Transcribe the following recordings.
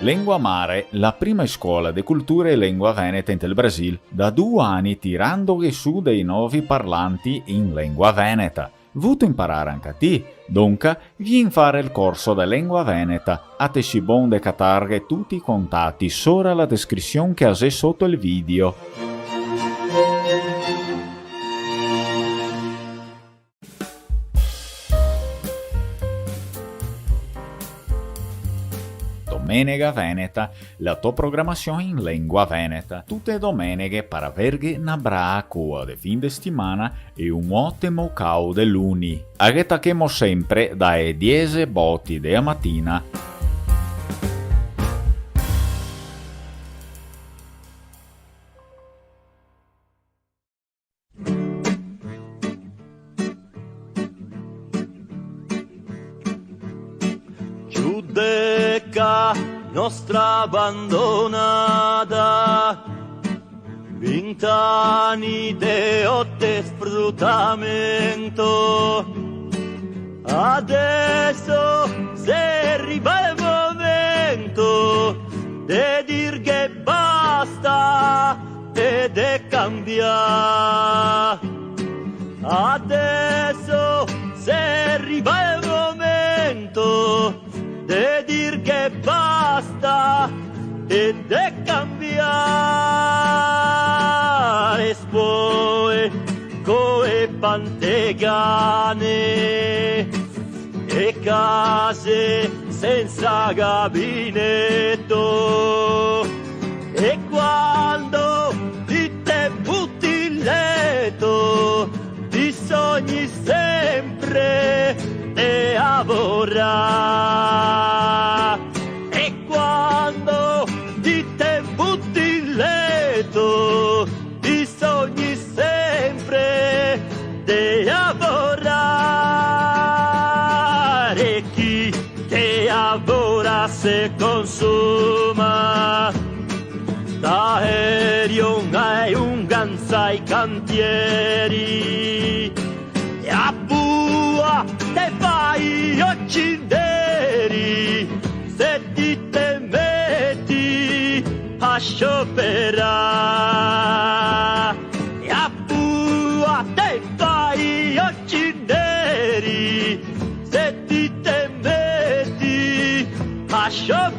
Lengua Mare, la prima scuola di cultura e lingua veneta in Brasil, da 2 anni tirando su dei nuovi parlanti in lingua veneta. Vuto imparare anche a te, dunque vieni fare il corso di lingua veneta. A te si bon de catarghe tutti i contatti sopra la descrizione che hai sotto il video. Domenica Veneta, la tua programmazione in lingua veneta. Tutte le domeniche per averghe una brava cua di fin di settimana e un ottimo cau de luni. Aghetachemo sempre dalle 10 botti della mattina. Nostra abbandonata, 20 anni di otte sfruttamento. Adesso se arriva il momento di dir che basta e di cambiare. Adesso se arriva il momento de dir che basta e de cambiare poi come pantegane e case senza gabinetto e quando ti te butti in letto ti sogni sempre e lavorare e quando ti te butti in letto ti sogni sempre di lavorare. Chi te lavora se consuma d'aereo e un ganza ai cantieri e a bua te fai occideri se ti te metti a scioperare e a bua te fai occideri se ti te metti a scioperare.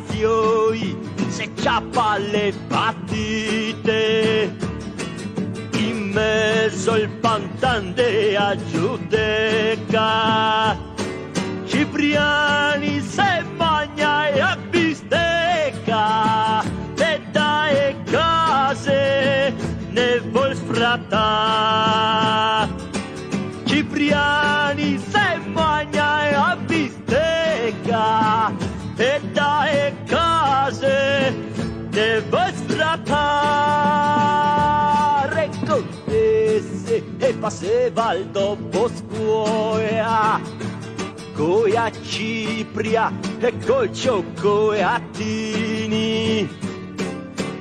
Fioi se ciappa le partite in mezzo al pantante a Giudecca, Cipriani se magna e a bistecca, e dai case ne vuol sfrattare. Cipriani se magna e a bistecca, e dai case ne vuol sfrattare. E faceva il dopo scuola coi a Cipria e col ciocco e a Tini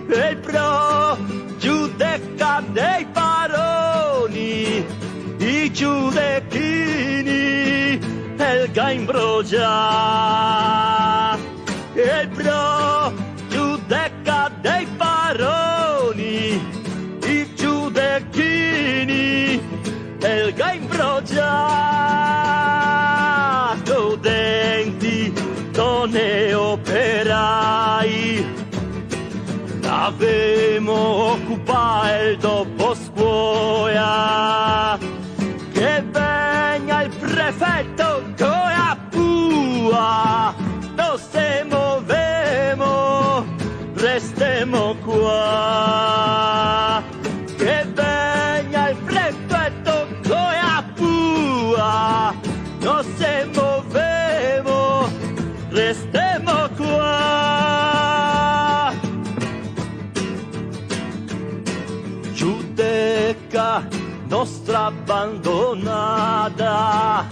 e il pro giudecca dei baroni i giudecchini e il gaimbrogia e il pro giudecca dei baroni i giudecchini e il gaimbrogia studenti donne operai avemo occupato il dopo scuola che venga il prefetto con la pua non se movemo restiamo qua che venga il prefetto con la pua non se movemo restiamo qua. Giudecca nostra abbandonata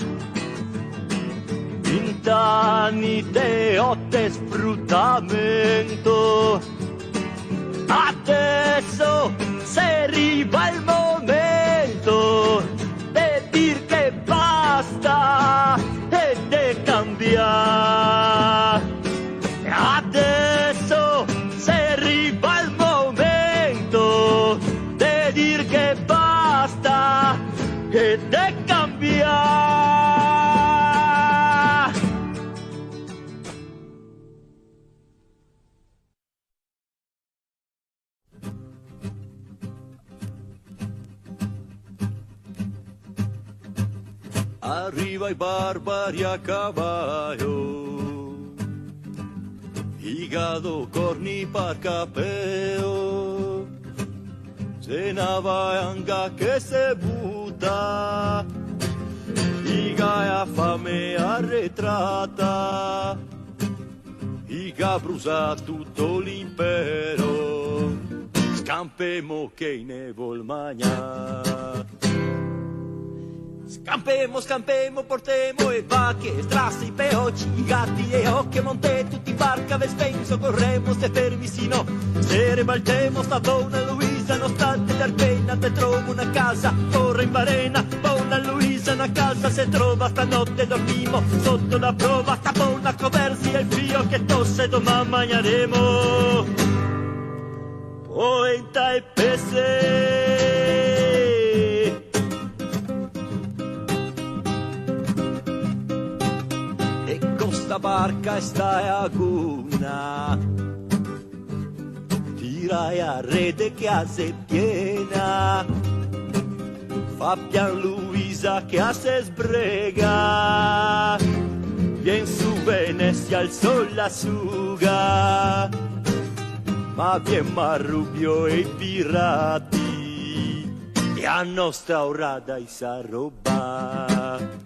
20 anni di otte sfruttamento adesso se arriva il momento di dir che basta e di cambiare Arriva i barbari a cavallo, hígado, corni par capeo, se na vaianga che se butta, higa a fame arretrata, higa brusa tutto l'impero, scampemo che ne vol magna. Scampemo, scampemo, portemo e vacche, strassi, peoci, i gatti e occhi, monte, tutti in barca, vespenso, corremo, se fermi si no, se rebaltemo, sta buona Luisa, nonostante dar pena, te trovo una casa, corre in barena, buona Luisa, una casa, se trova, stanotte dormimo, sotto la prova, sta buona coversi, e il frio che tosse, domani mangiaremo, poenta e pese. Sta barca e stai a guna, tirai a rete che a se piena, fa pian Luisa che a se sbrega, vien su Venezia il sol la suga, ma vien Marrubio e i pirati, e a nostra orada i sa roba.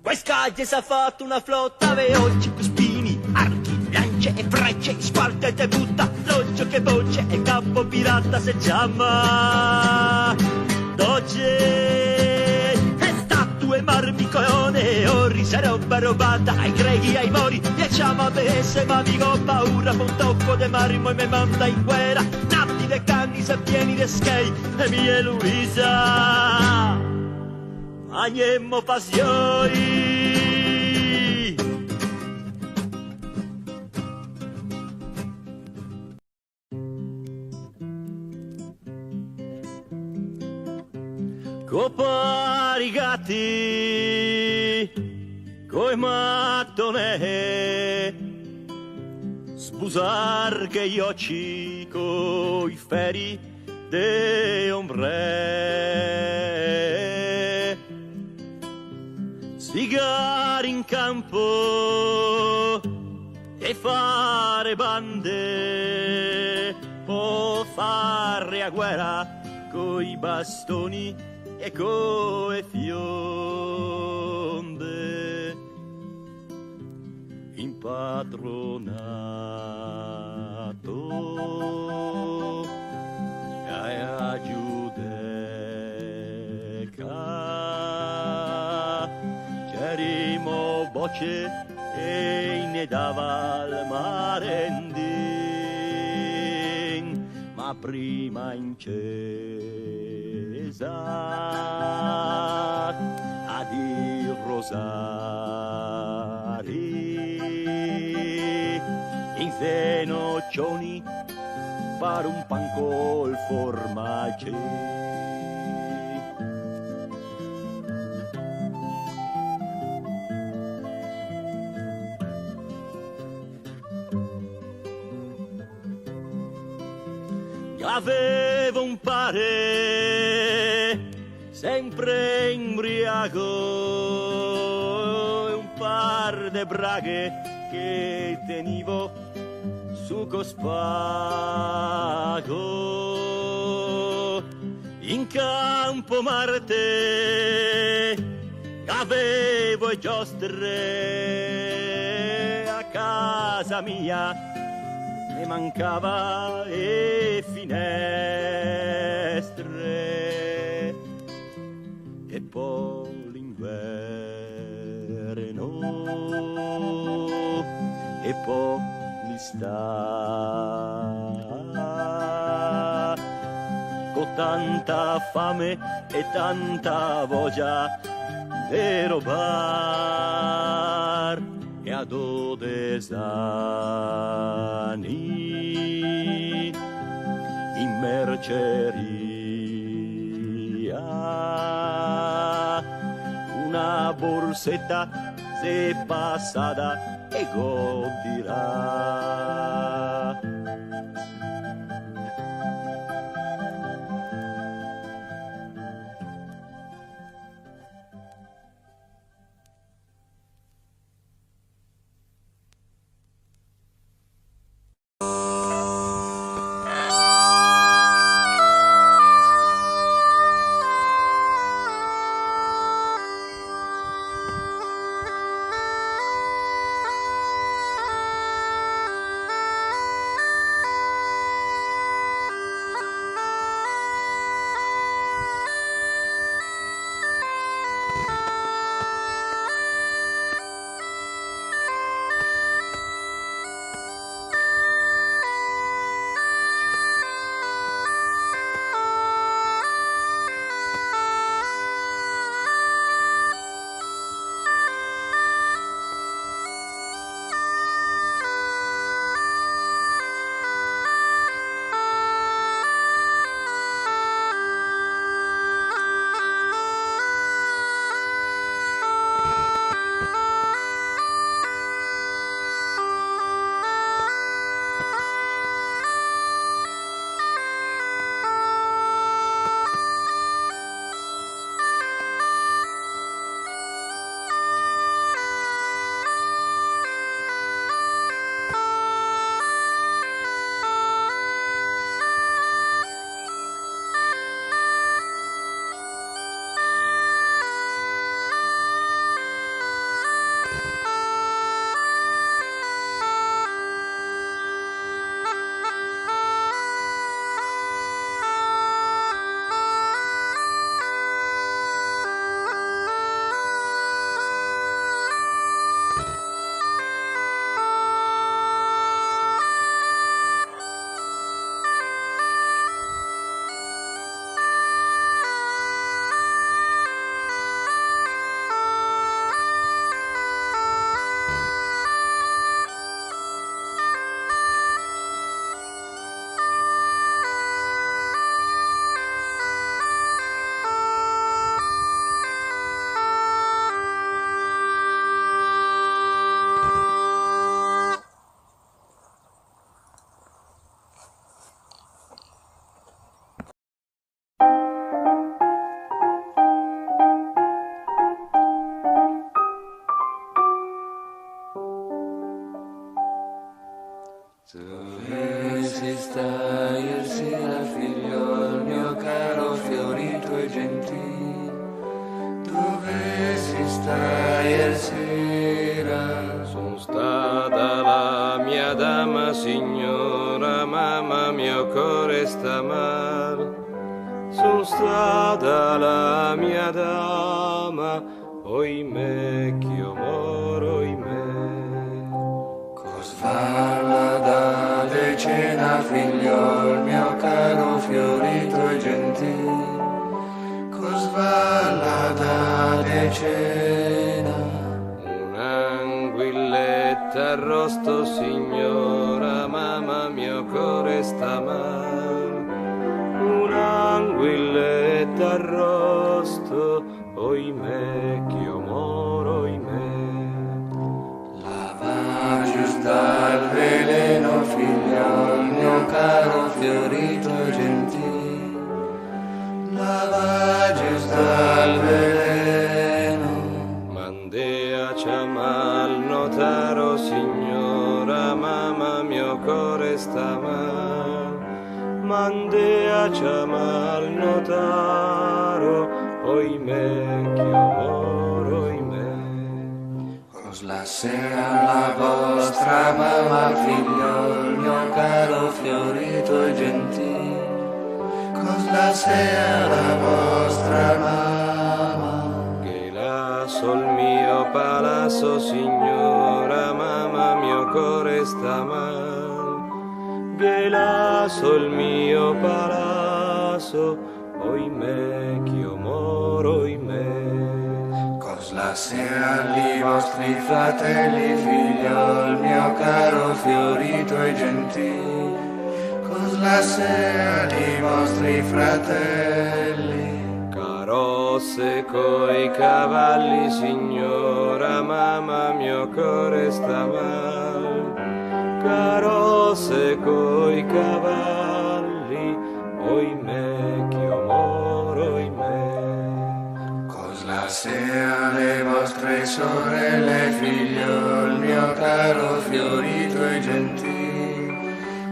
Poi scaglie s'ha fatto una flotta, veloci, cuspini, archi, lance e frecce, sparta e te butta, l'occhio che voce e capo pirata se chiama Doce. E statue, marmi, colone, orri, se roba robata, ai greghi, ai mori, piacciamo a besse, ma vivo paura, con tocco de marmo e me manda in guerra, nati de canni, se pieni de schei, e mia Luisa. Agnemo passioni. Copari gatti, coi mattone, sbusar che io ci coi feri de ombre. Sigare in campo e fare bande o fare a guerra coi bastoni e coi fionde impadronato a Giudeca c'erimo voce e ne dava al marendin, ma prima in chiesa a dir rosari, in zenoccioni fare un pan col formaggio. Avevo un pare sempre imbriaco e un par de braghe che tenivo su cospago. In campo Marte avevo e giostre, a casa mia ne mancava e finestre, e poi l'inverno e poi l'estate, con tanta fame e tanta voglia di robar, e a 12 anni in merceria una borsetta se passata e godirà. mamma mio cuore sta mal. Son stata la mia dama, oimè, ch'io moro, oimè. Cos'valla da decena, figliol mio caro, fiorito e gentil. Cos'valla da decena? Un'anguilletta arrosto, signora, mamma mio cuore sta mal. Un'anguilletta arrosto, oimè, ch'io moro, oimè. Lava giusto dal veleno, figliol mio caro, fiorito e gentil. Lava giusto dal veleno. Mandea chiamar il notaro, signora, mamma mio cuore sta mal. Mandea chiamar il notaro, oimè, ch'io moro, oimè. Cos'la sea la vostra mamma, figliol mio caro, fiorito e gentil. Cos'la sea la vostra mamma? Che la sol mio palazzo, signora, mamma mio cuore sta mal. Che la sol mio palazzo, oimè, ch'io moro, oimè. Cos'la sea li vostri fratelli, figliol mio caro, fiorito e gentil. Cos'la sea li vostri fratelli. Carosse coi cavalli, signora, mamma mio cuore sta mal. Carosse coi cavalli, oimè, ch'io moro, oimè. Cos'la sea le vostre sorelle, figliol mio caro, fiorito e gentil.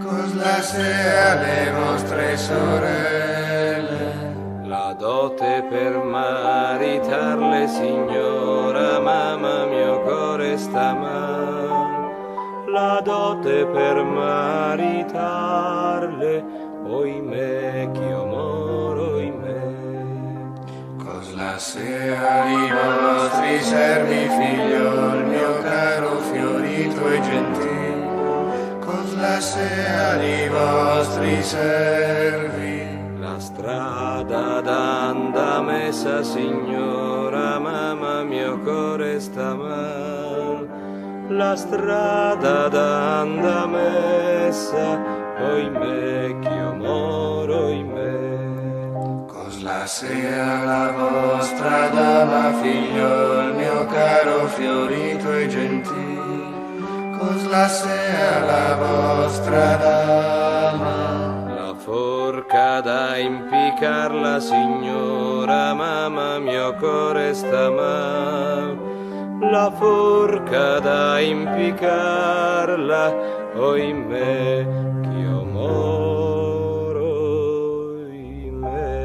Cos'la sea le vostre sorelle. La dote per maritarle, signora, mamma mio cuore sta mal. La dote per maritarle, oimè, ch'io moro, oimè. Cos'la sea i vostri servi, figliol mio caro, fiorito e gentil. Cos'la sea i vostri servi. La strada d'anda messa, signora, mamma mio cuore sta mal. La strada d'anda messa, oimè, ch'io moro, oimè. Cos'la sea la vostra dama, figliol mio caro, fiorito e gentil. Cos'la sea la vostra dama. La forca da impiccarla, signora, mamma mio cuore sta mal. La forca da impiccarla, oimè, ch'io moro, oimè.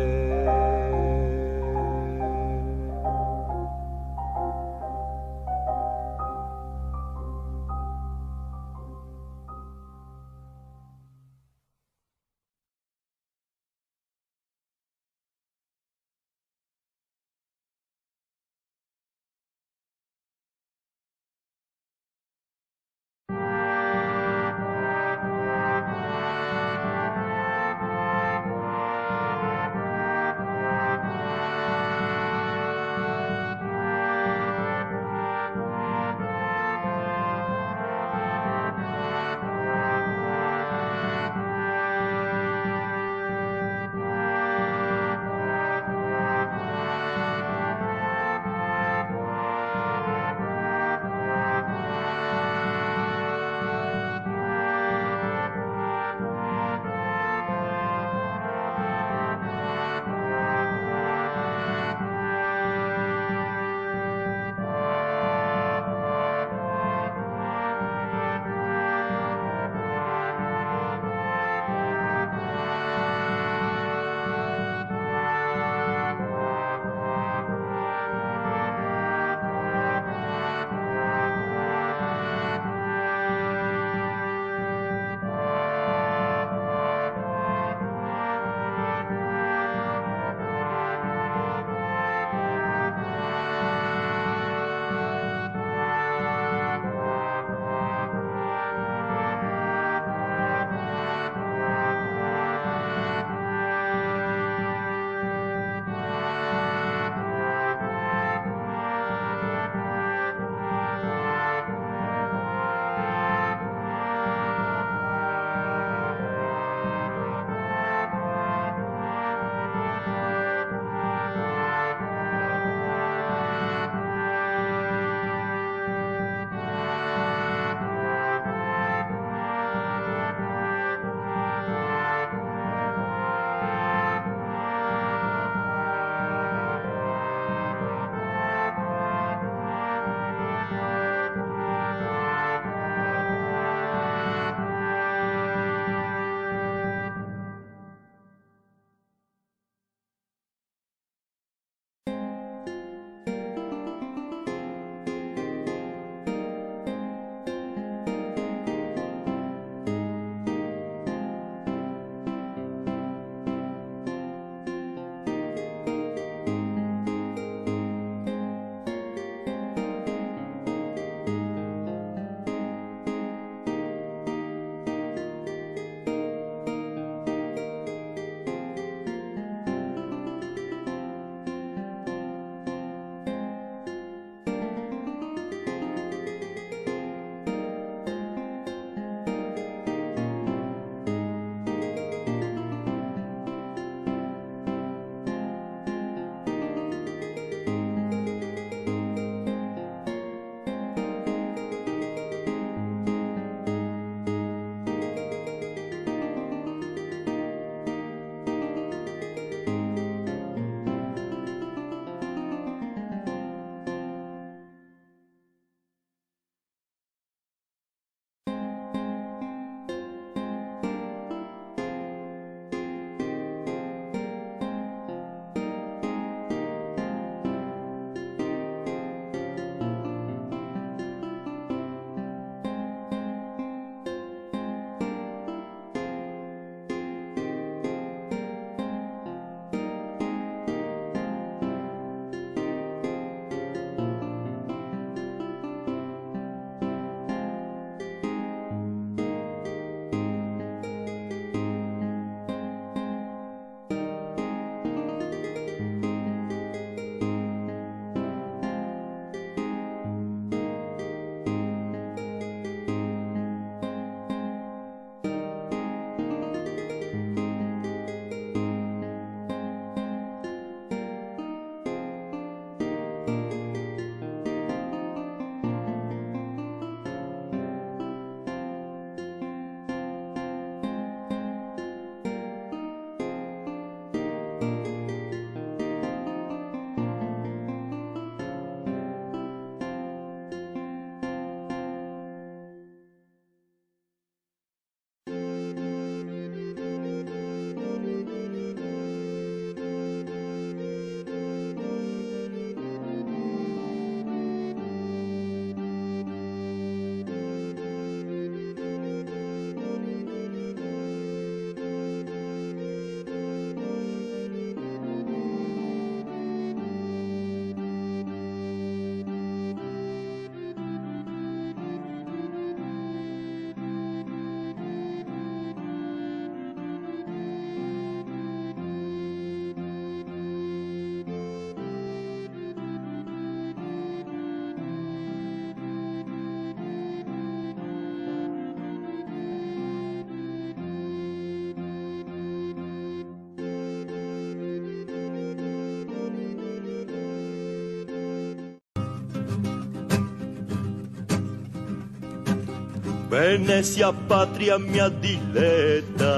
Venezia patria mia diletta,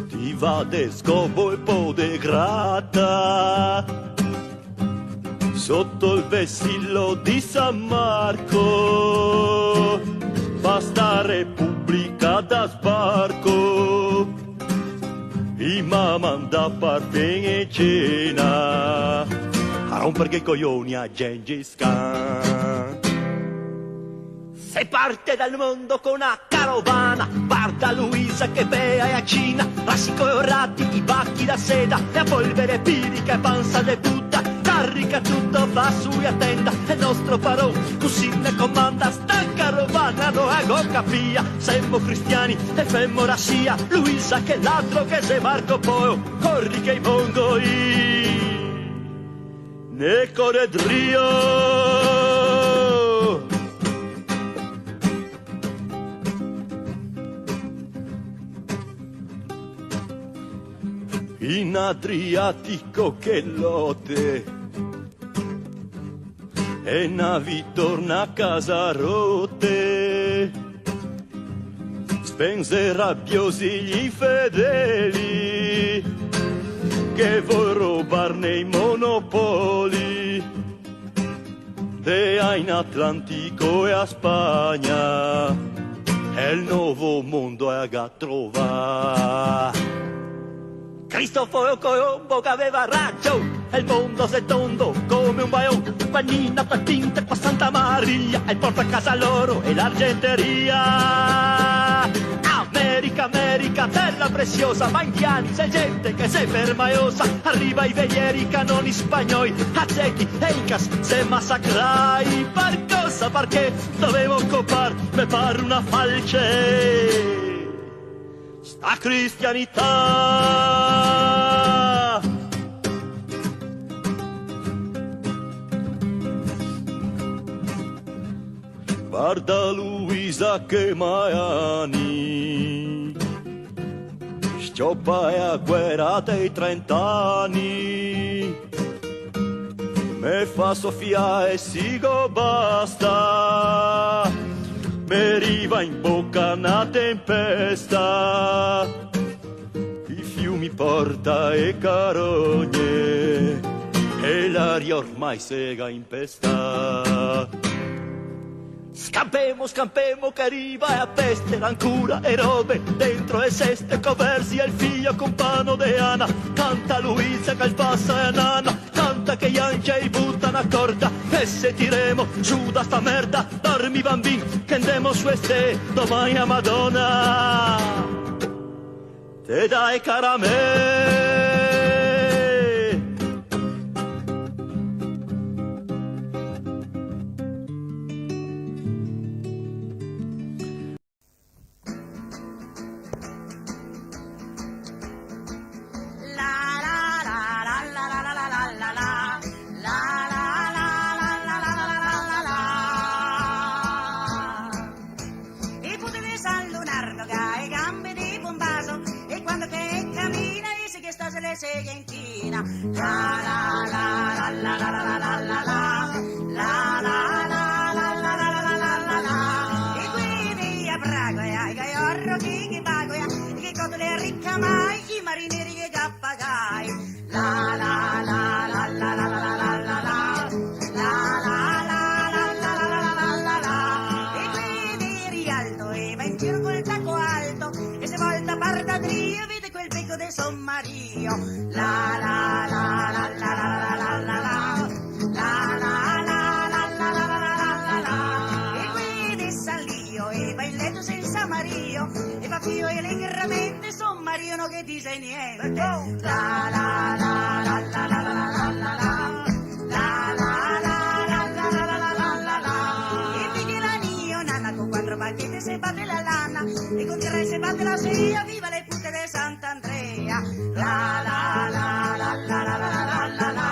ti va de scopo e po' de grata, sotto il vessillo di San Marco, basta Repubblica da sbarco, i mamma da parfum e cena, a rompere i coglioni a Gengis Khan. Se parte dal mondo con una carovana, guarda Luisa che bea e a Cina, classico e orati, i bacchi da seda, e a polvere pirica e panza de butta, carica tutto va su e attenda, e il nostro parò, così ne comanda, sta carovana no hago capia, semmo cristiani e femmo rassia, Luisa che l'altro che se Marco Polo, corri che i mongoli, ne corredrio. In Adriatico che lotte e navi torna a casa rotte, spense rabbiosi gli fedeli che vuoi rubarne i monopoli, de in Atlantico e a Spagna e il nuovo mondo è a trovare. Cristoforo Colombo che aveva ragione, e il mondo si è tondo come un baione, qua Nina, qua Pinta, qua Santa Maria, e porta a casa loro e l'argenteria. America, America, terra preziosa, ma indiani, c'è gente che se fermaiosa, arriva i veglieri, canoni spagnoli, azzetti e incas, se massacrai, per cosa, perché dovevo copar, me pare una falce. Sta cristianità guarda Luisa che maiani scioppa e a guerra dei 30 anni me fa soffia e sigo basta mi arriva in bocca una tempesta, i fiumi porta e carogne, e l'aria ormai sega in pesta. Scampemo, scampemo che arriva e a peste, rancura e robe, dentro e seste, coversi e il figlio compano de Ana, canta Luisa che il passa e nana, canta che gli angeli buttano a corda, e se tiremo su da sta merda, dormi bambini, che andemo su e se, domani a Madonna, te dai caramelle. Seghe in china, la la la la la la la la la la la la, e quindi a Pragoia, che orro che pagoia, che cotole ricca mai, i marineri che pappagai, la la la la la la la la la la, e quindi rialto e va in giro col tacco alto, e se volta parta drio, vede quel becco del sommario, la la la la la la la la la la, e quindi salio e va in letto senza Mario, e va più allegramente sommario no che ti sei niente, la la la la la la la la la se batte la lana e con tre se batte la sia, viva le putte di Sant'Andrea, la la la la la la la la la la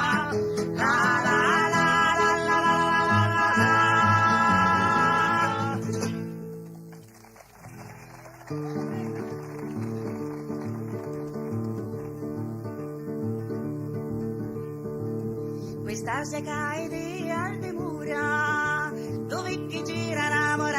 questa se cae di alte mura dove chi gira innamorata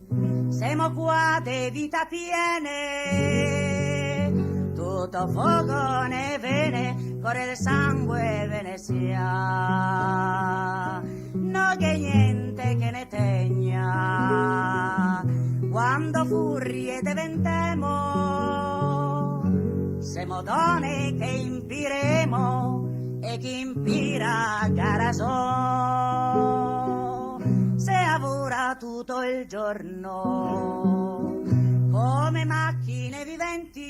siamo qua de vita piene, tutto fuoco ne vene, corre il sangue venezia, no che niente che ne tegna, quando furie diventemo, siamo donne che impiremo, e chi impira gara so, se lavora tutto il giorno come macchine viventi,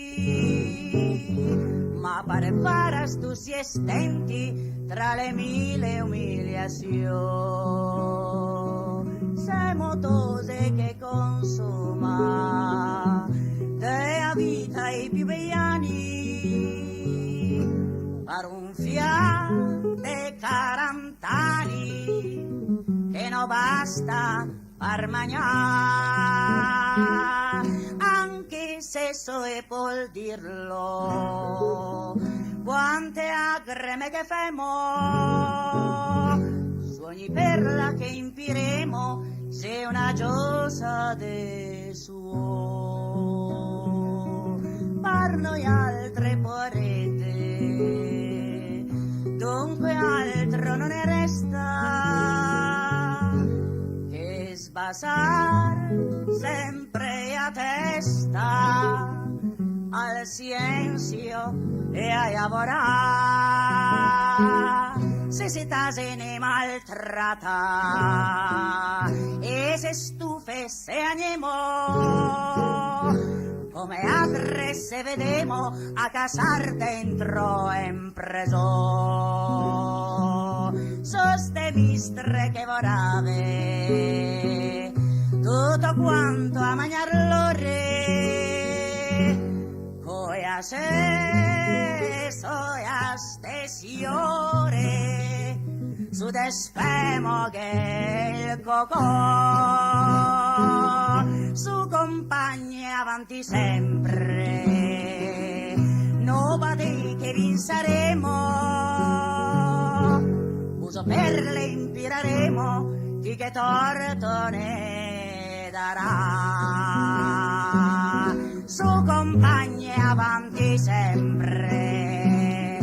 ma pare faras tu si estenti tra le mille umiliazioni, siamo dose che consuma della vita i più begli anni, per un fiate carantani che non basta per mangiare, anche se so e può dirlo, quante agreme che femo, sogni perla che impiremo, se una giosa de suo, per noi altre porete, dunque altro non ne resta che sbasar sempre a testa al silenzio e a lavorare, se si ne maltratta e se stufe se animo, come altre se vedemo a casar dentro in preso, soste mistre che vorave tutto quanto a mangiar l'ore, coi a se soia stesiore, su despemo che il cocò, su compagni avanti sempre, nobody che vinceremo, uso per le impiraremo, chi che torto ne darà, su compagni avanti sempre,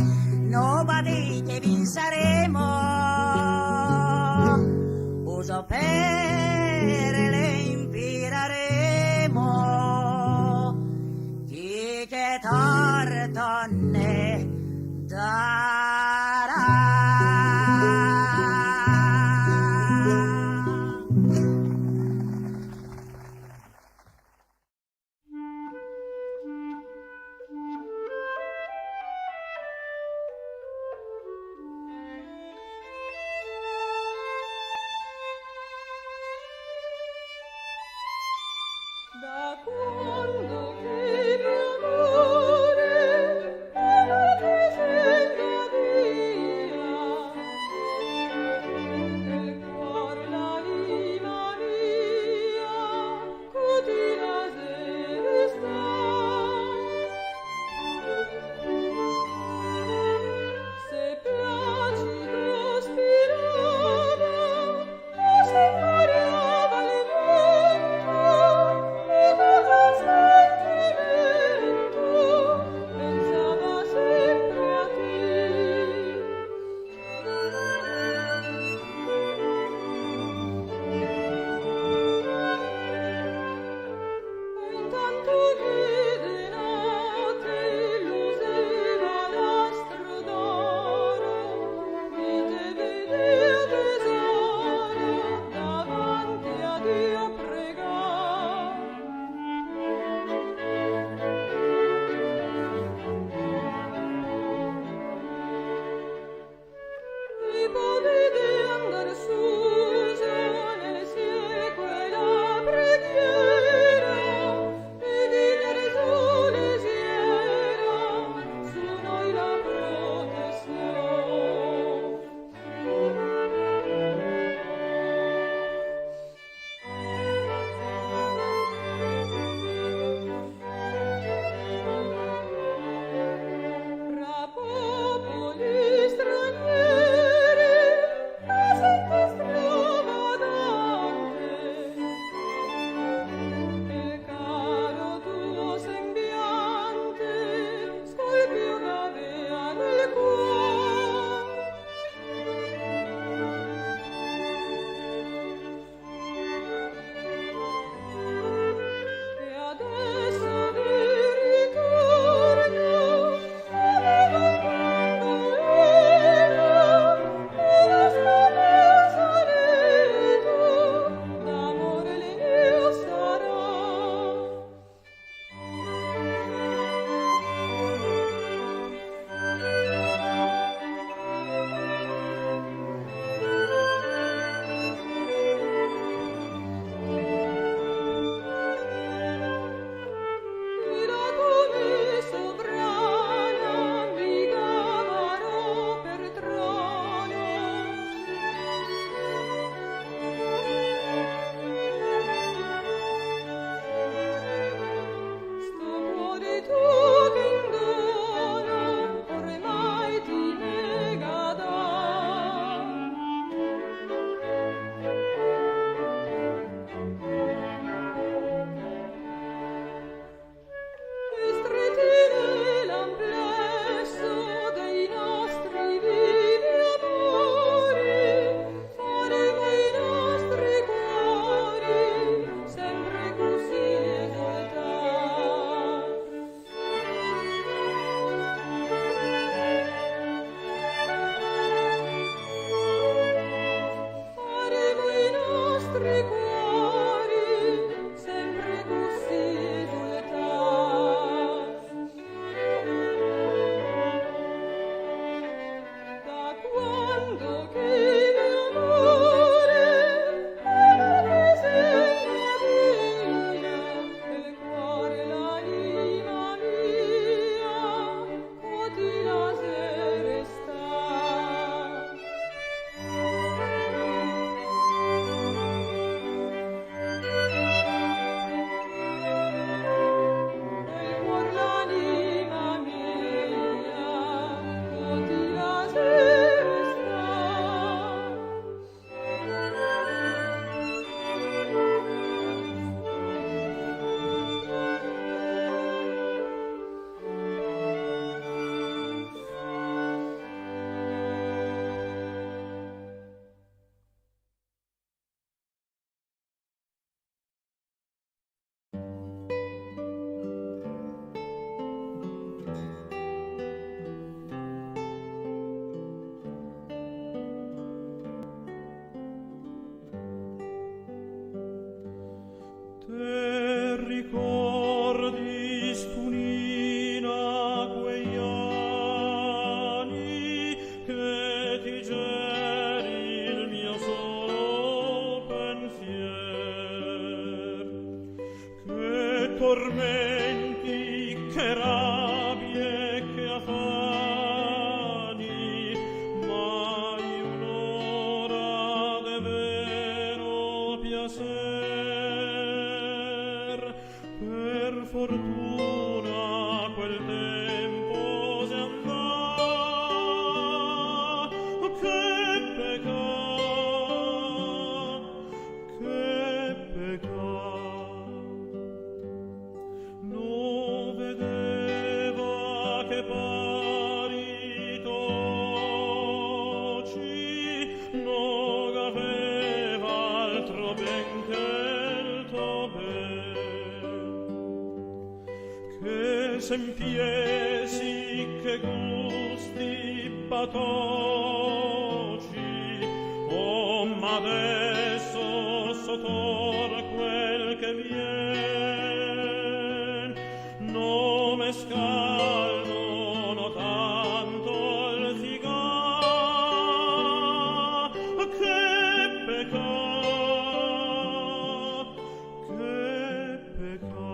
nobody che vinceremo, uso per le impiraremo, chi che torto ne darà. Da quando che mio amore era sempiesi che gusti batoci, oh ma adesso sotor quel che vien, nome scaldono tanto il figar, che peccato, che peccato.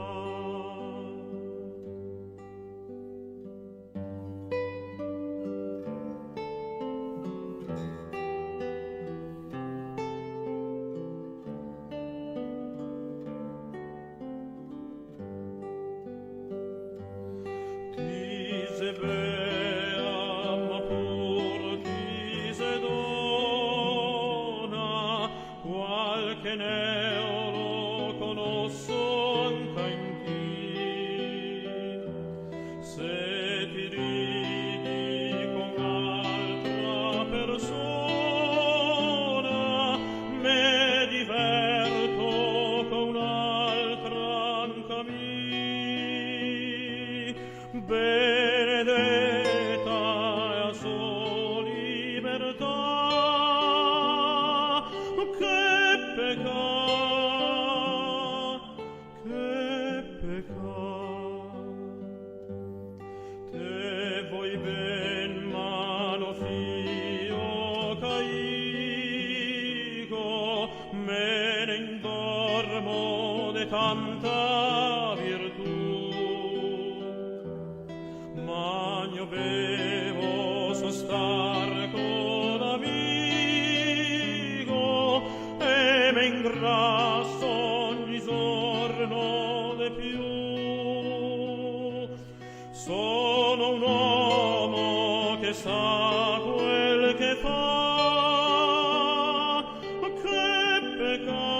Tanta virtù, magno bevo sostar con amigo e me ingrasso ogni giorno de più. Sono un uomo che sa quel che fa, che peccato.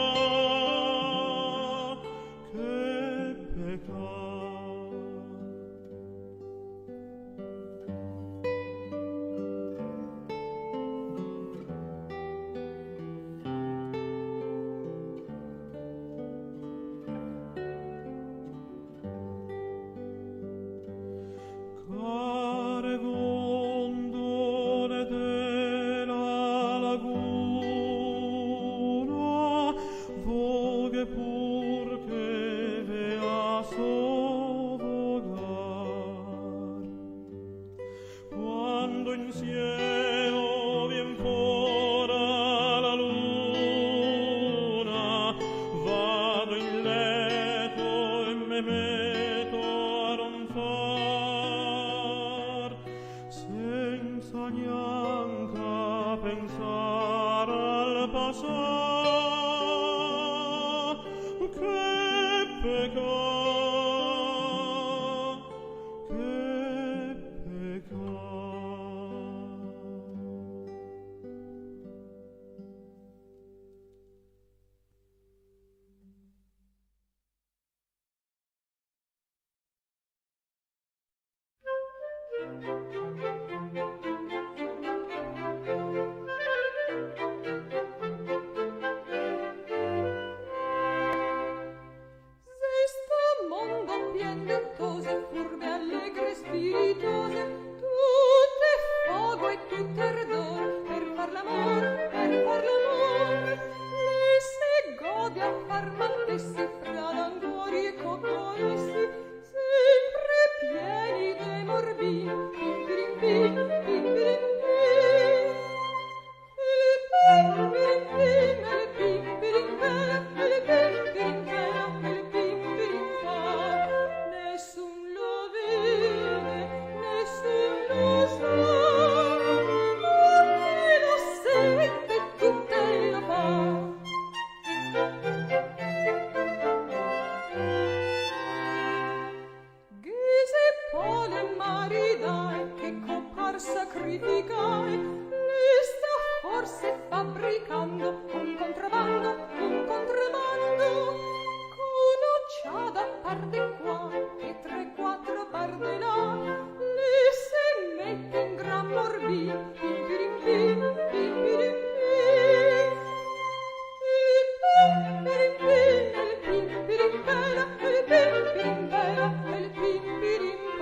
Pirim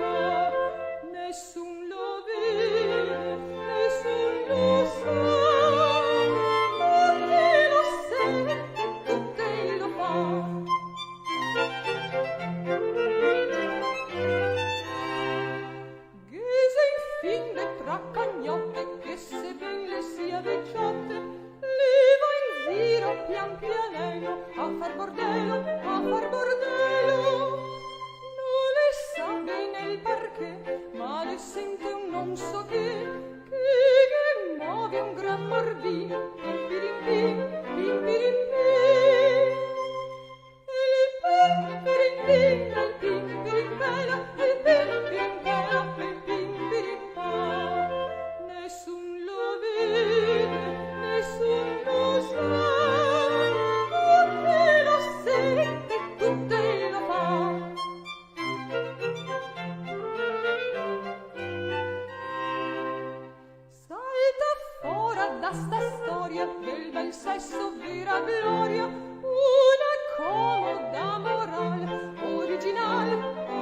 da sta storia del bel sesso vera gloria, una comoda moral, original,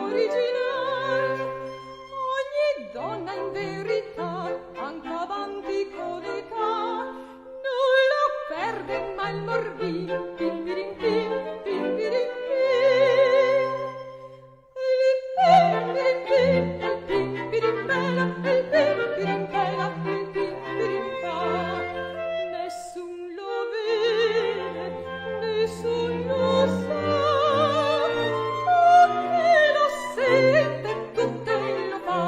original. Ogni donna in verità, anche avanti con età, non lo perde mai il morbid, pim pirim pim, pim pirim pim. Il pim pirim pim, il pim pirim bella, il pim pirim bella, il pim pirim pa. Nessun lo vede, nessun lo sa, tutte lo sente, tutte lo fa.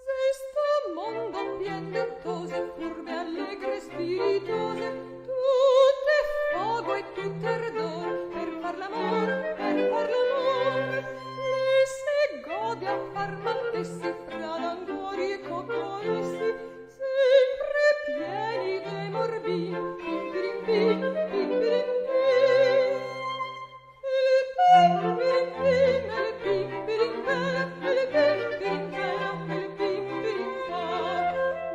Questo mondo pien di cose furbe, allegre, spiritose, tutte fogo e tutte ardor, per far l'amor, per far l'amor. Le se gode a far maldessi fra languori e coccolessi, sempre pieni de morbi, pim pirim pim, pim pirim pim. Il pim pirim pim, il pim pirim bella, il pim pirim bella, il pim pirim pa.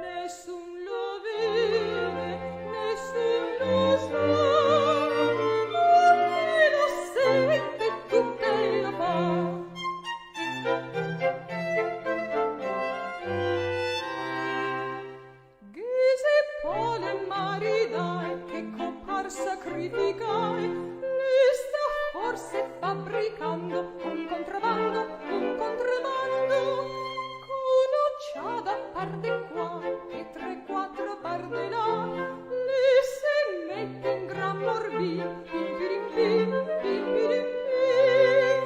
Nessun lo vede, nessun lo sa, tutte lo sente, tutte lo fa. Ghese pole maridai, che copar sacrificai, le sta forse fabbricando un contrabbando, un contrabbando, con occiada parte qua e 3-4 parte là, le se mette in gran morbi, pim pirim pim, pim pirim pim.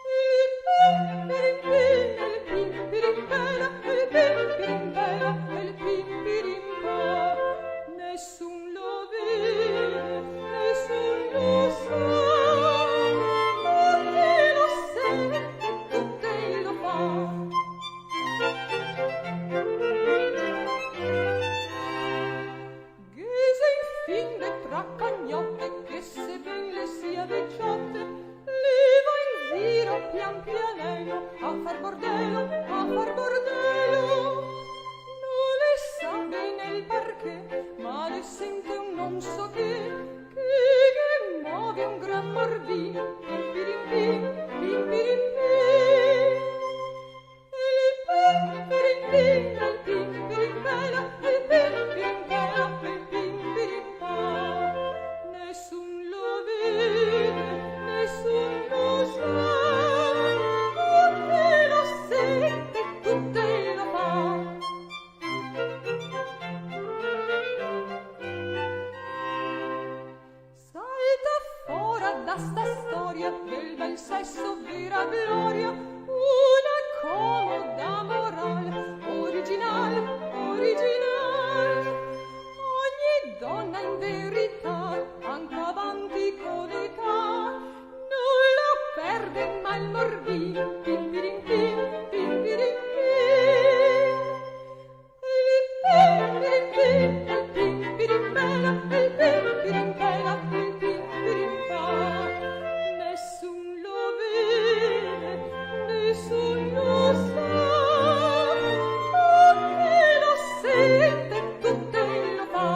Il pim pirim pim, il pim pirim bella, il pim pirim bella, il pim pirim pa. Nessun lo vede, nessun lo sa, tutte lo sente, tutte lo fa. Ghese infin de tra cagnotte, che se ben le sia deciotte, le va in giro pian pianello a far bordello, a far bordello. Non le sa bene il perché, ma le sente un non so che muove un gran morbino, pim pirim pim, pim pirim pim. Il pim pirim pim, il pim pirim bella, il pim pirim bella, il pim pirim pa. Nessun lo vede, nessun lo sa, tutte lo sente, tutte lo fa. Salta fora da sta storia del bel sesso vera gloria, una comoda moral, original, original. Ogni donna in verità, anche avanti con età, non lo perde mai il morbino, pim pirim pim, pim pirim pim. Il pim pirim pim, il pim pirim bella, il pim pirim bella, il pim pirim pa. Nessun lo vede, nessun lo sa, tutte lo sente, tutte lo fa.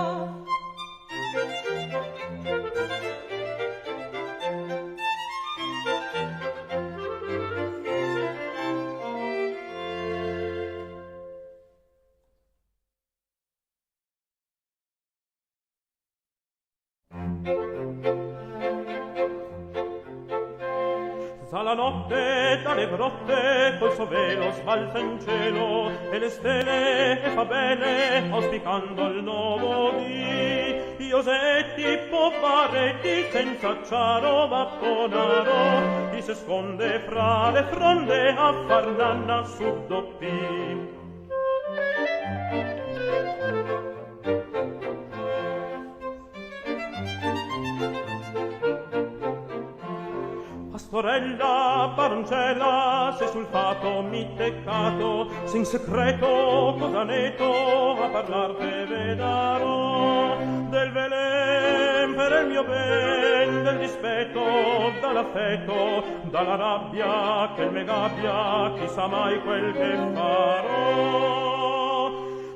Sa la notte dalle grotte col suo velo sbalza in cielo e le stelle e fa bene auspicando il nuovo dì. Iosetti Poparetti senza acciaro ma ponaro chi si sconde fra le fronde a far nanna su doppi. Pastorella, baroncella, se sul fato mi teccato, se in secreto cosa neto a parlar te vedarò, del velen per il mio ben, del dispetto, dall'affetto, dalla rabbia che me gabbia, chissà mai quel che farò.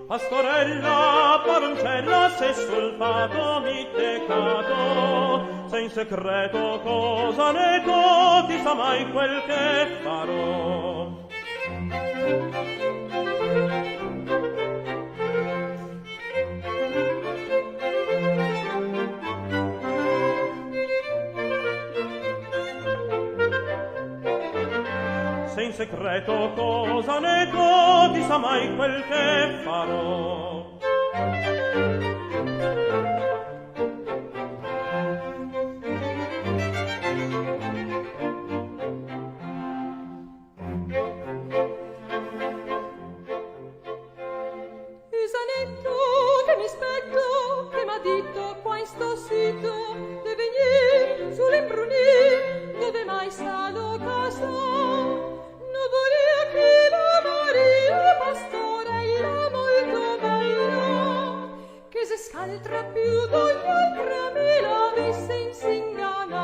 Pastorella, baroncella, se sul fato mi teccato, se in secreto cosa neto, chissà mai quel che farò. Se in secreto cosa nego, chissà mai quel che farò. Isanetto che mi spetto, che m'ha detto qua in sto sito, deve venir sull'imbrunir, dove mai sa l'occasione. Non volia che la Maria pastorella molto bella, che se scaltra più d'ogni altra me l'avesse insingana.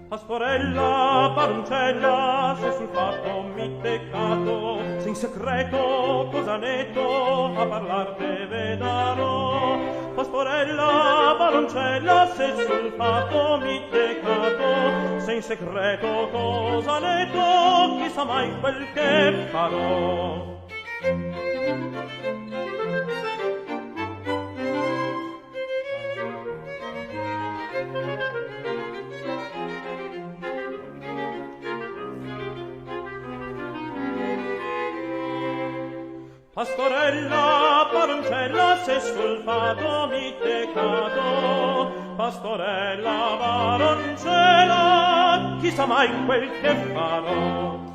Pastorella, baroncella, se sul fatto mi teccato, se in secreto cosa neto a parlar deve darò. Pastorella, baroncella, se sul fatto mi teccato, se in secreto cosa neto, chissà mai quel che farò. Pastorella, baroncella, se sul fato mi teccato, pastorella, baroncella, chissà mai quel che farò.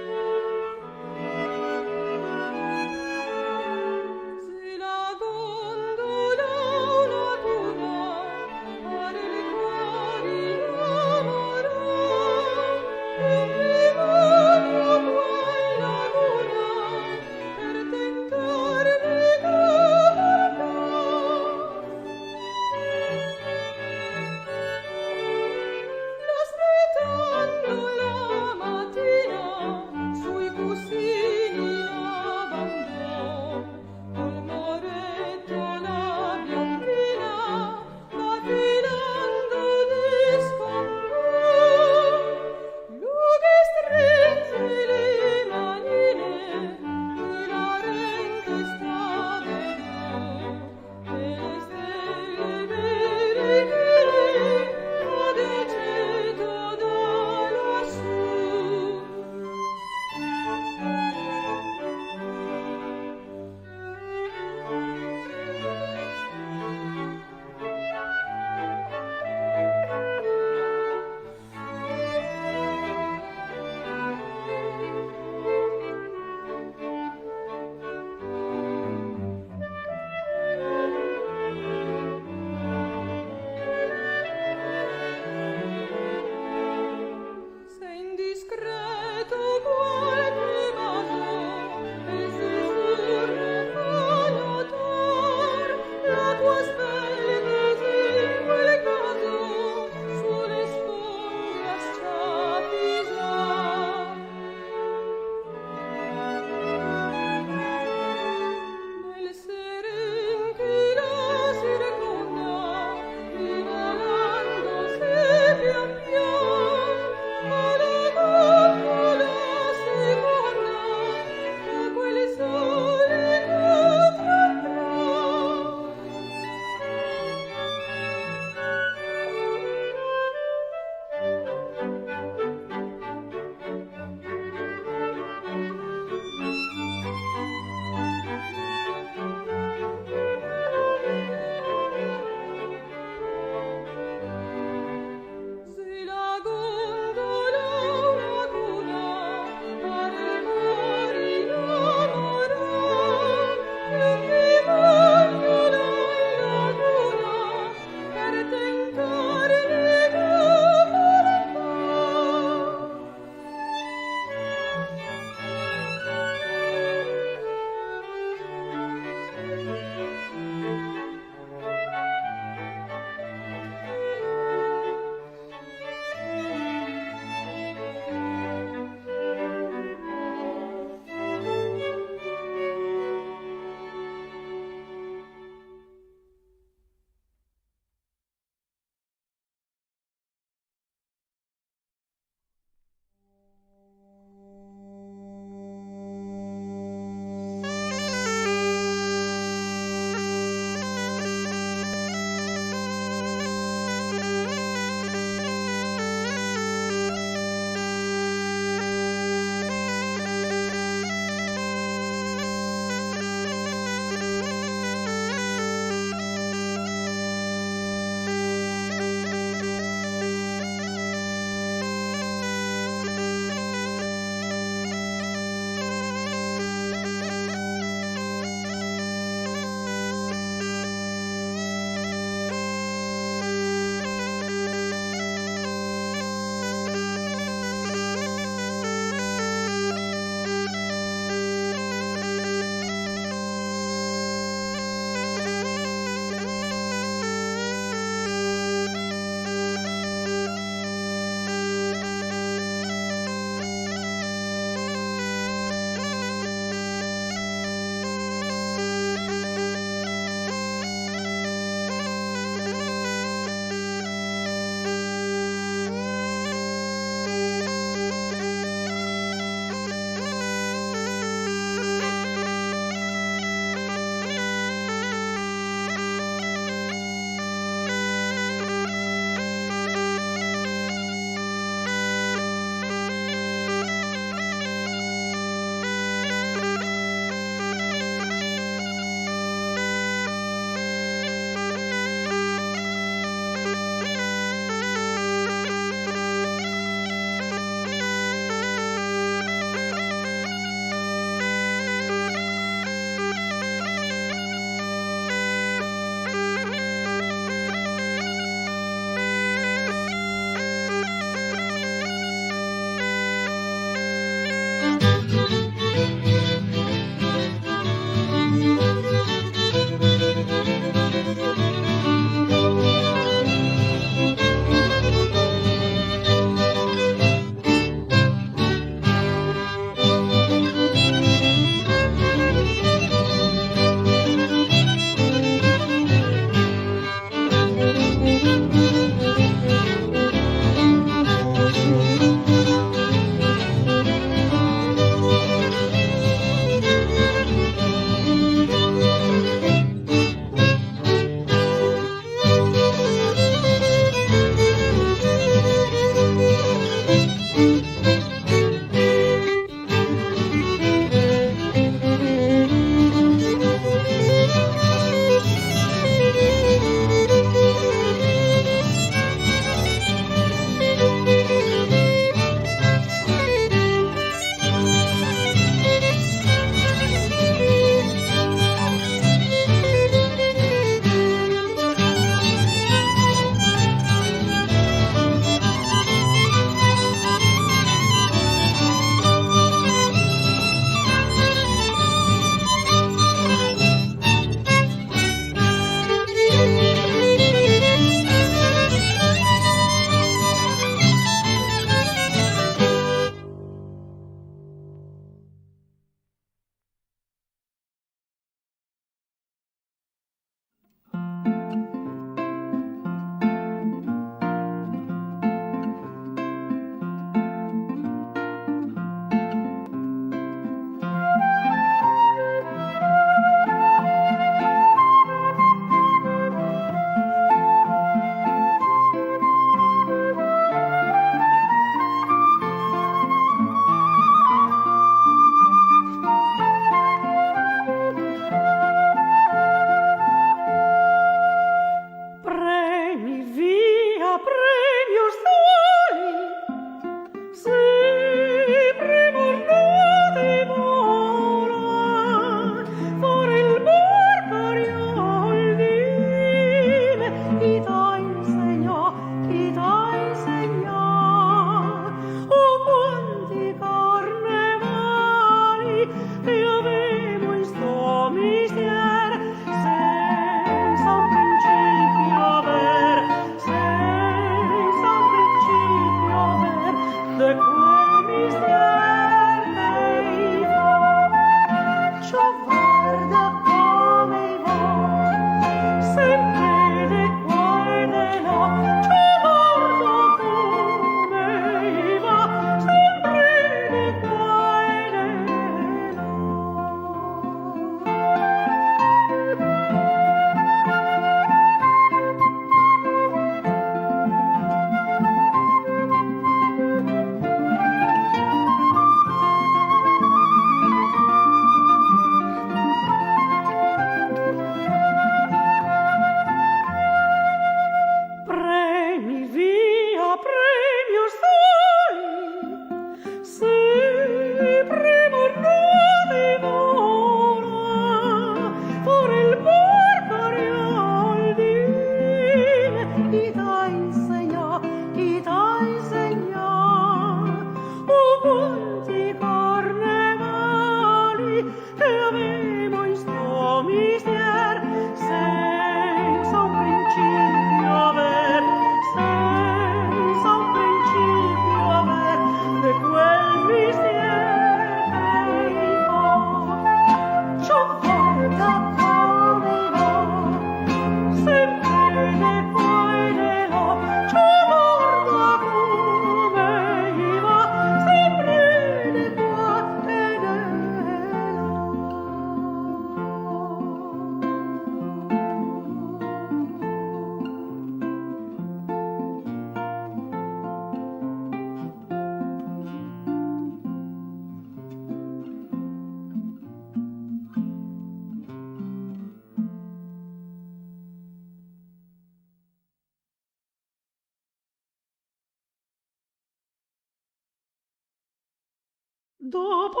dopo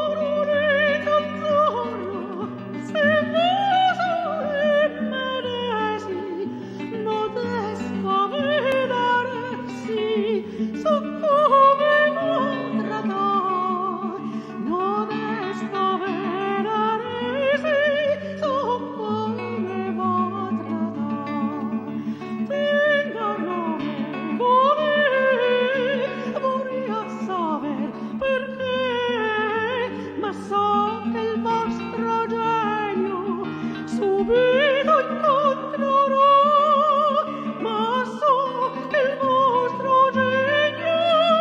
un'oretta giorno, se vosore medesi modesta vedaresi, su come non trattò, modesta vedaresi, su come va trattò. Tenga nome come vorrei saper perché, ma so che il vostro genio subito incontrerò, ma so che il vostro genio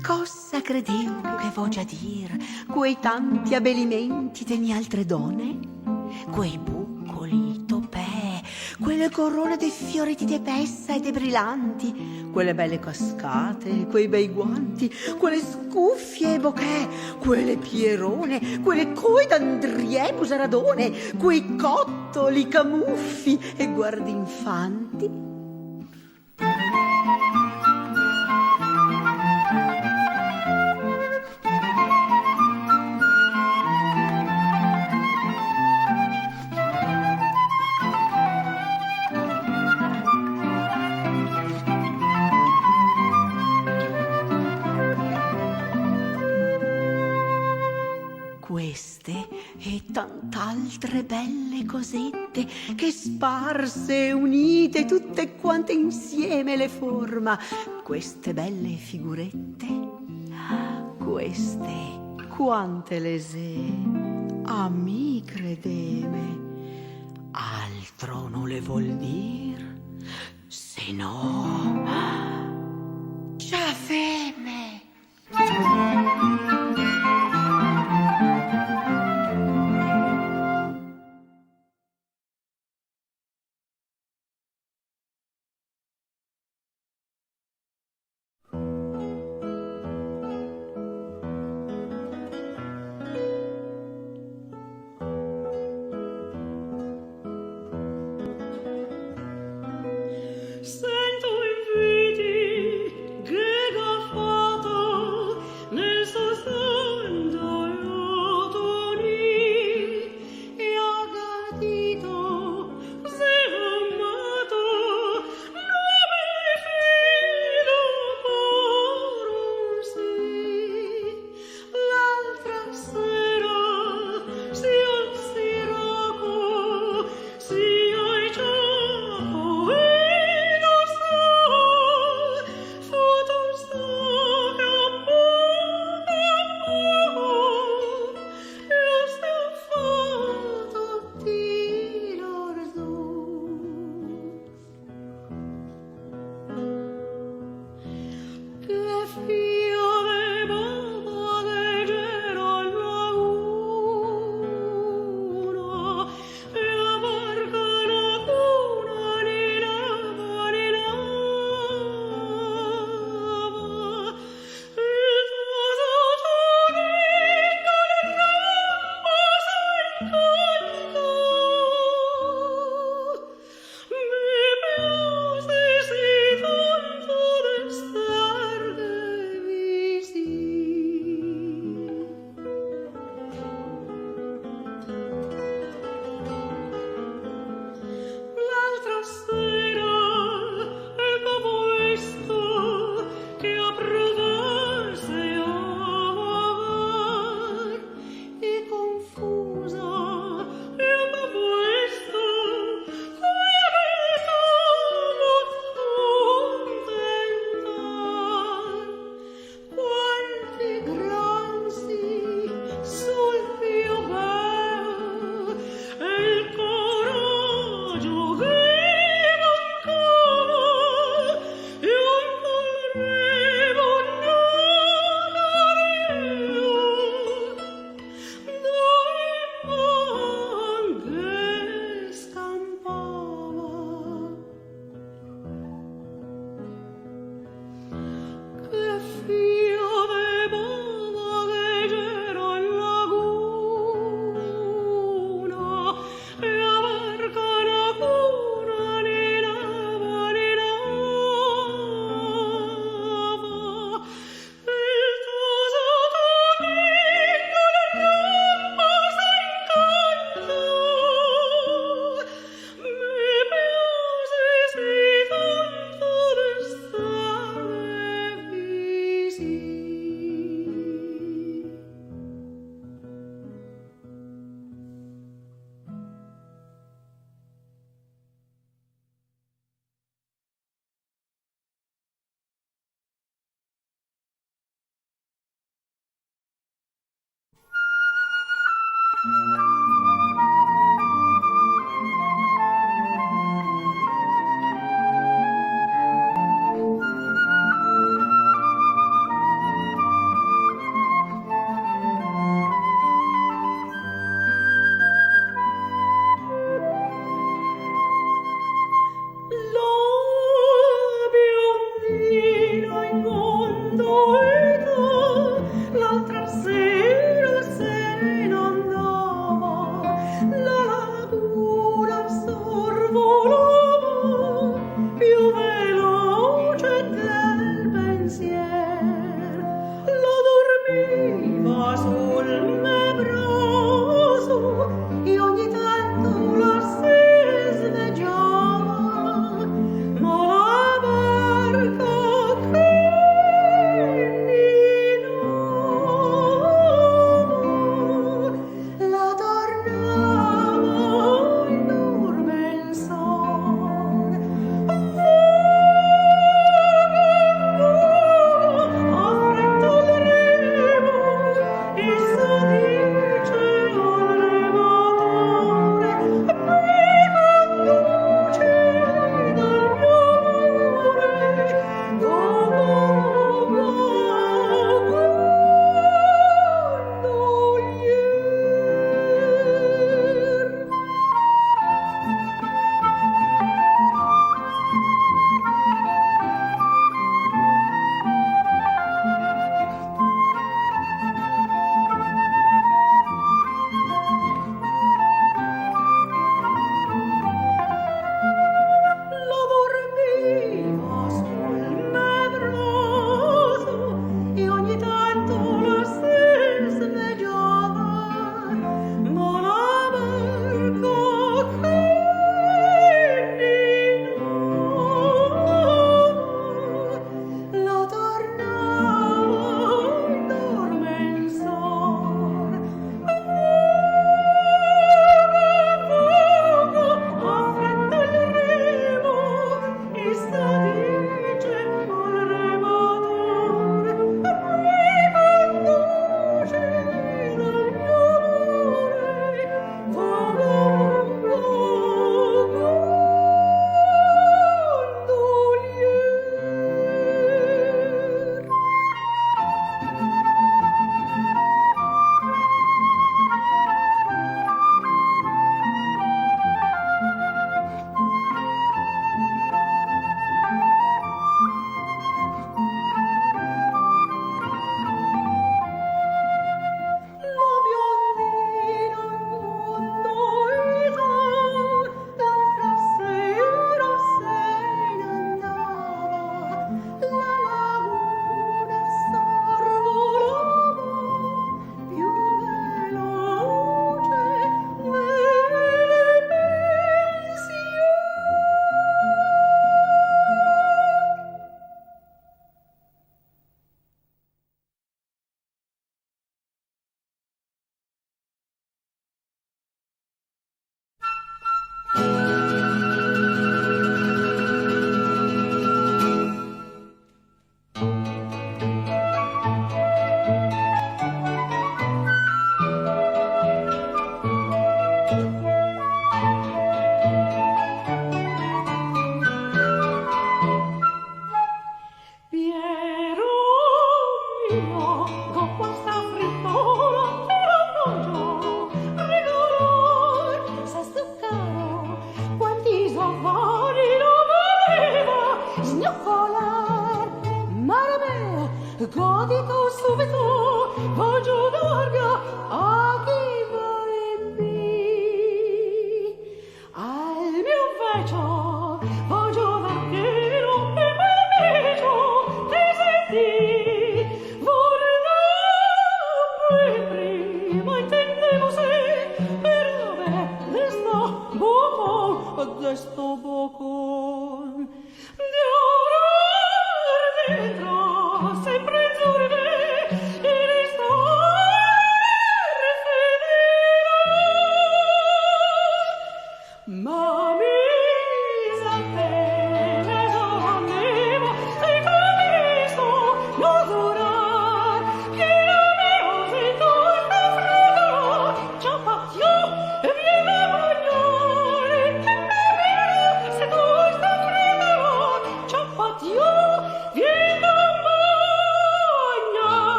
Cosa credeu che vogia dir quei tanti abbellimenti degli altre donne? Quei bucoli, topè, quelle corone dei fioriti di pessa e dei brillanti, quelle belle cascate, quei bei guanti, quelle scuffie e bouquet, quelle pierone, quelle coi d'Andrie Busaradone, quei cottoli, camuffi e guardinfanti. Queste e tant'altre belle cosette che sparse, unite, tutte quante insieme le forma. Queste belle figurette, queste quante le se, a mi credeme, altro non le vuol dir, se no già feme. Sento inviti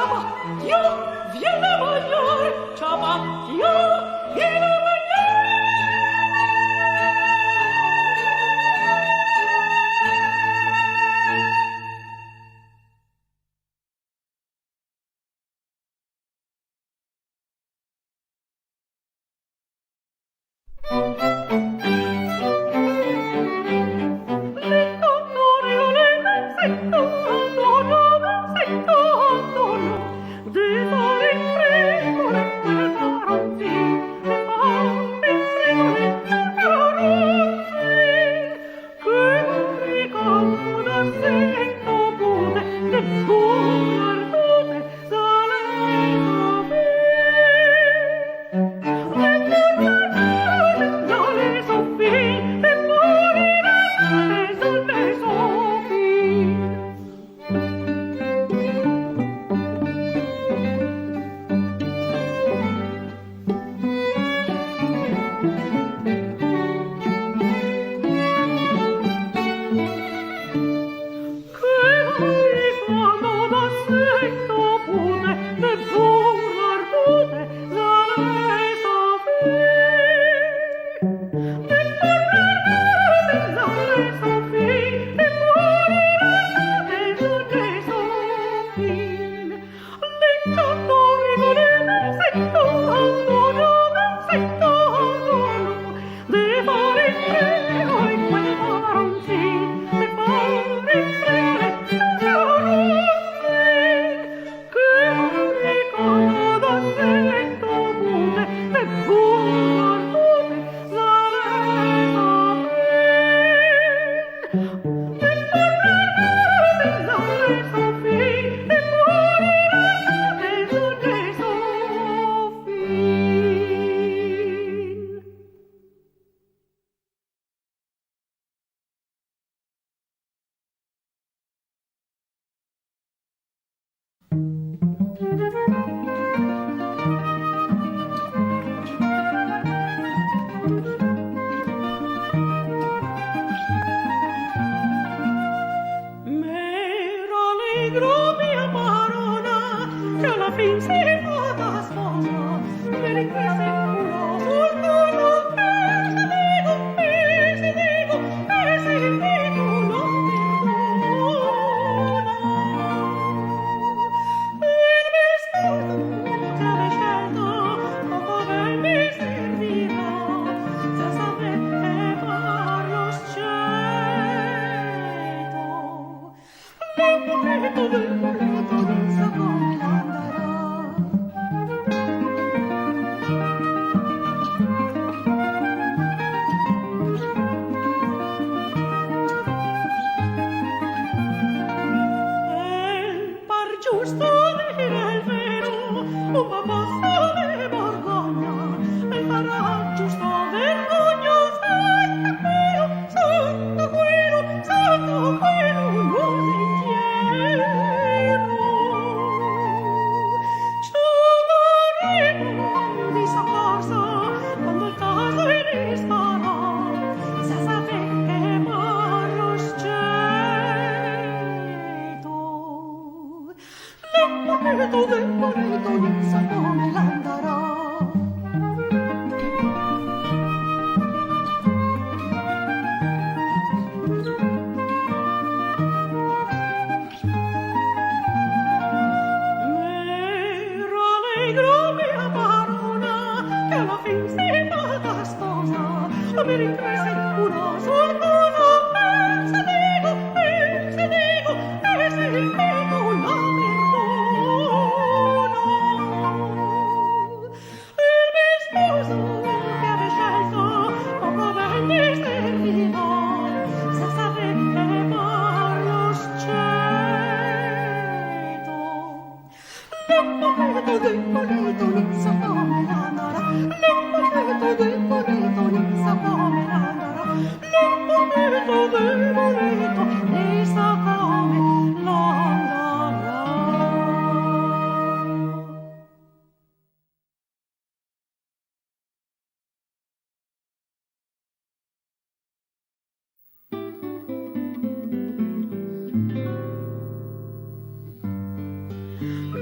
Ciabacchio, vieni a mangiare, ciabacchio, vieni a mangiare.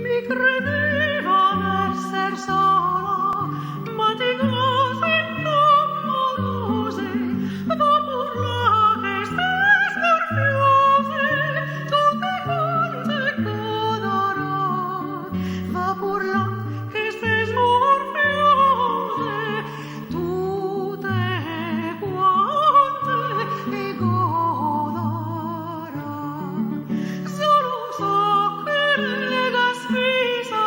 Mi Solo so che le gaspisa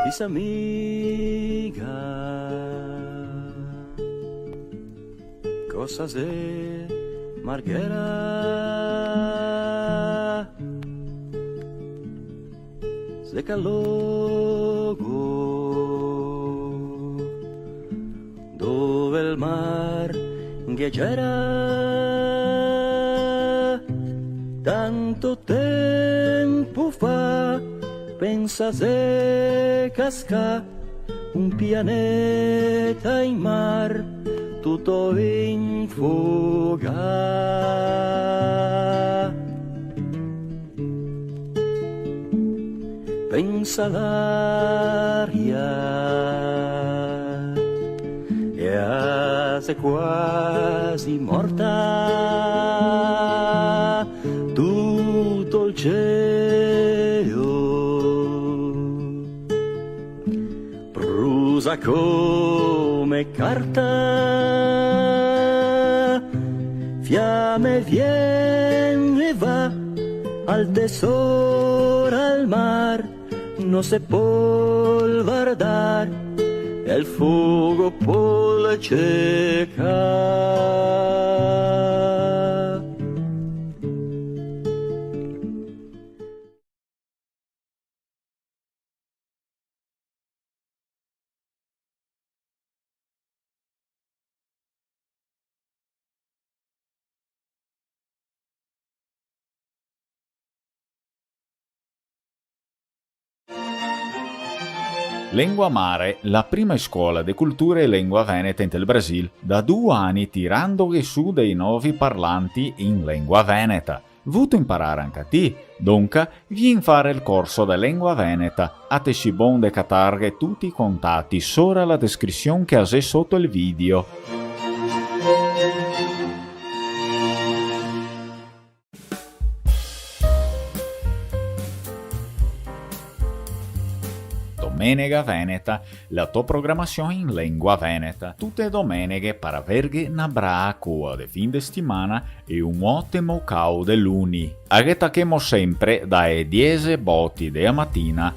Chissà amiga cosa se Marghera se callogo dove il mar ghiacciera tanto tempo fa pensa se casca un pianeta in mar tutto in fuga pensa l'aria e se quasi morta tutto il cielo brusa come carta fiamme viene e va al tesoro al mar non se può guardar e il fuoco può cieca. Lengua Mare, la prima scuola di cultura e lingua veneta in Brasil, da 2 anni tirando su dei nuovi parlanti in lingua veneta. Vuto imparare anche a te, dunque vieni fare il corso di lingua veneta. A te si bon de catarghe tutti i contatti sopra la descrizione che hai sotto il video. Domenica Veneta, la tua programmazione in lingua veneta. Tutte domeniche per averghe una brava cua di fin de settimana e un ottimo cau de luni. Aghetachemo sempre dalle 10 botti della mattina